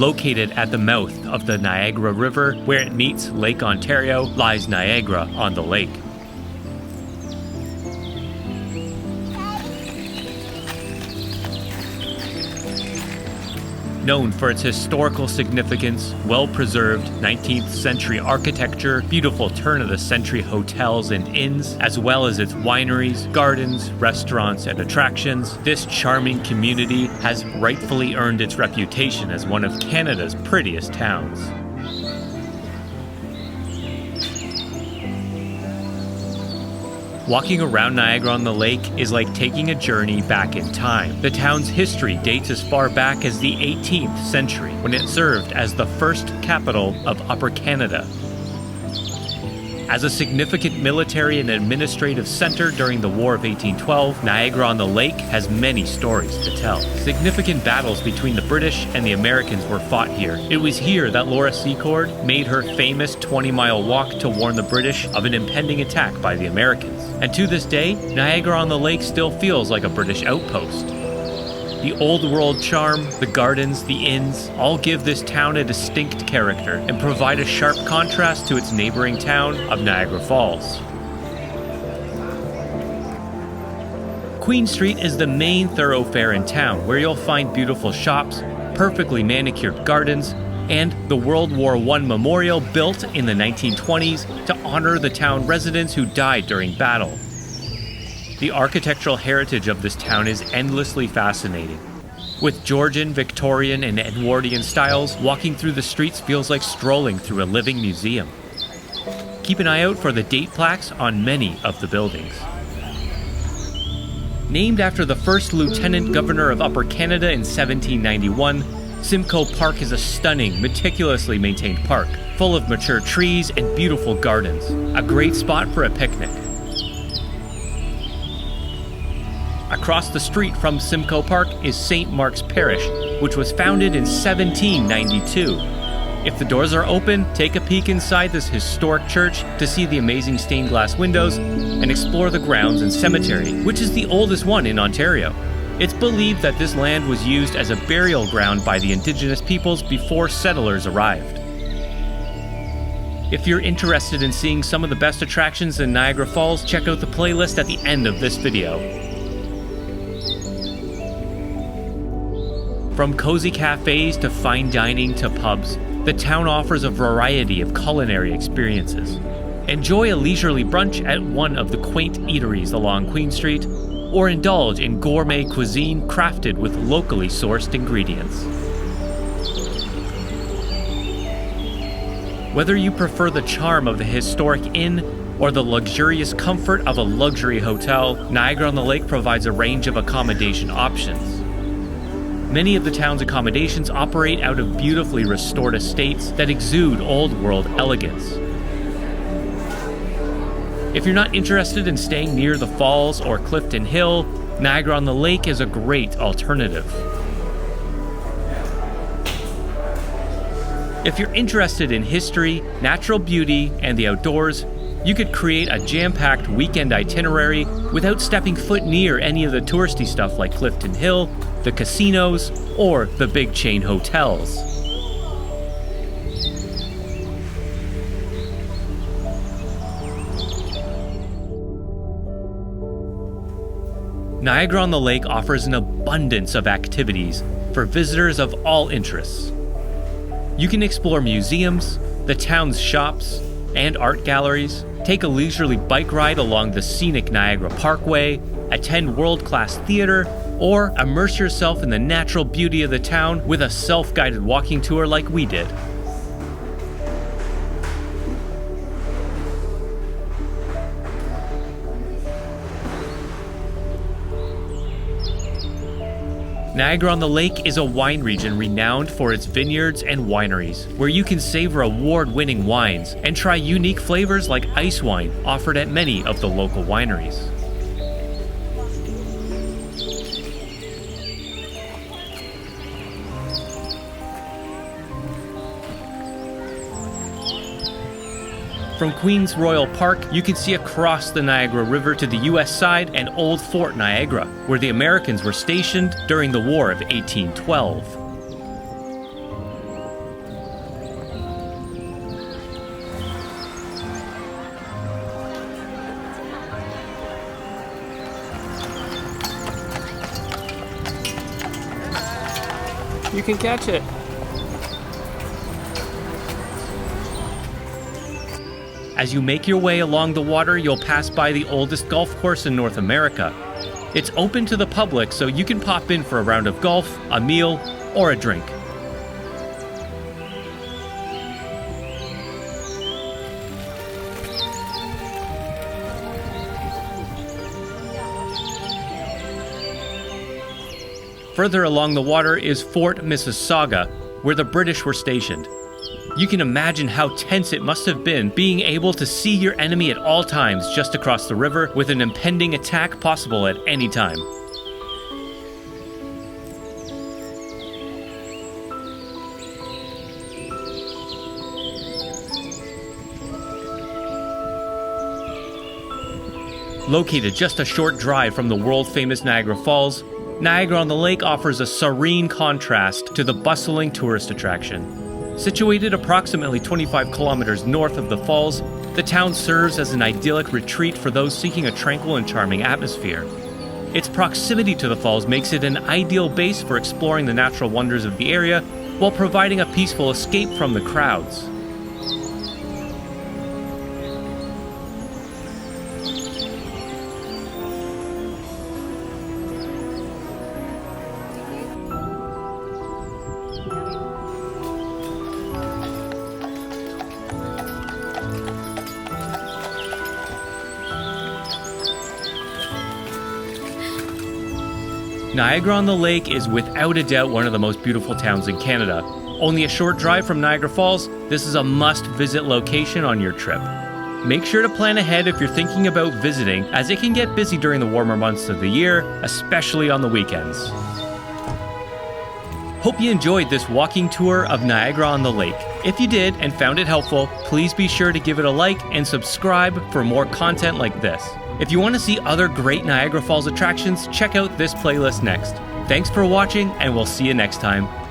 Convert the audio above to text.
Located at the mouth of the Niagara River, where it meets Lake Ontario, lies Niagara-on-the-lake. Known for its historical significance, well-preserved 19th century architecture, beautiful turn-of-the-century hotels and inns, as well as its wineries, gardens, restaurants, and attractions, this charming community has rightfully earned its reputation as one of Canada's prettiest towns. Walking around Niagara-on-the-Lake is like taking a journey back in time. The town's history dates as far back as the 18th century, when it served as the first capital of Upper Canada. As a significant military and administrative center during the War of 1812, Niagara-on-the-Lake has many stories to tell. Significant battles between the British and the Americans were fought here. It was here that Laura Secord made her famous 20-mile walk to warn the British of an impending attack by the Americans. And to this day, Niagara-on-the-Lake still feels like a British outpost. The old world charm, the gardens, the inns, all give this town a distinct character and provide a sharp contrast to its neighboring town of Niagara Falls. Queen Street is the main thoroughfare in town, where you'll find beautiful shops, perfectly manicured gardens, and the World War I memorial built in the 1920s to honor the town residents who died during battle. The architectural heritage of this town is endlessly fascinating. With Georgian, Victorian, and Edwardian styles, walking through the streets feels like strolling through a living museum. Keep an eye out for the date plaques on many of the buildings. Named after the first Lieutenant Governor of Upper Canada in 1791, Simcoe Park is a stunning, meticulously maintained park, full of mature trees and beautiful gardens. A great spot for a picnic. Across the street from Simcoe Park is St. Mark's Parish, which was founded in 1792. If the doors are open, take a peek inside this historic church to see the amazing stained glass windows and explore the grounds and cemetery, which is the oldest one in Ontario. It's believed that this land was used as a burial ground by the Indigenous peoples before settlers arrived. If you're interested in seeing some of the best attractions in Niagara Falls, check out the playlist at the end of this video. From cozy cafes to fine dining to pubs, the town offers a variety of culinary experiences. Enjoy a leisurely brunch at one of the quaint eateries along Queen Street, or indulge in gourmet cuisine crafted with locally sourced ingredients. Whether you prefer the charm of the historic inn or the luxurious comfort of a luxury hotel, Niagara-on-the-Lake provides a range of accommodation options. Many of the town's accommodations operate out of beautifully restored estates that exude old-world elegance. If you're not interested in staying near the falls or Clifton Hill, Niagara-on-the-Lake is a great alternative. If you're interested in history, natural beauty, and the outdoors, you could create a jam-packed weekend itinerary without stepping foot near any of the touristy stuff like Clifton Hill, the casinos, or the big chain hotels. Niagara-on-the-Lake offers an abundance of activities for visitors of all interests. You can explore museums, the town's shops, and art galleries, take a leisurely bike ride along the scenic Niagara Parkway, attend world-class theater, or immerse yourself in the natural beauty of the town with a self-guided walking tour like we did. Niagara-on-the-Lake is a wine region renowned for its vineyards and wineries, where you can savor award-winning wines and try unique flavors like ice wine offered at many of the local wineries. From Queens Royal Park, you can see across the Niagara River to the US side and Old Fort Niagara, where the Americans were stationed during the War of 1812. you can catch it. As you make your way along the water, you'll pass by the oldest golf course in North America. It's open to the public, so you can pop in for a round of golf, a meal, or a drink. Further along the water is Fort Mississauga, where the British were stationed. You can imagine how tense it must have been being able to see your enemy at all times just across the river, with an impending attack possible at any time. Located just a short drive from the world-famous Niagara Falls, Niagara-on-the-lake offers a serene contrast to the bustling tourist attraction. Situated approximately 25 kilometers north of the falls, the town serves as an idyllic retreat for those seeking a tranquil and charming atmosphere. Its proximity to the falls makes it an ideal base for exploring the natural wonders of the area while providing a peaceful escape from the crowds. Niagara-on-the-Lake is without a doubt one of the most beautiful towns in Canada. Only a short drive from Niagara Falls, this is a must-visit location on your trip. Make sure to plan ahead if you're thinking about visiting, as it can get busy during the warmer months of the year, especially on the weekends. Hope you enjoyed this walking tour of Niagara-on-the-Lake. If you did and found it helpful, please be sure to give it a like and subscribe for more content like this. If you want to see other great Niagara Falls attractions, check out this playlist next. Thanks for watching, and we'll see you next time.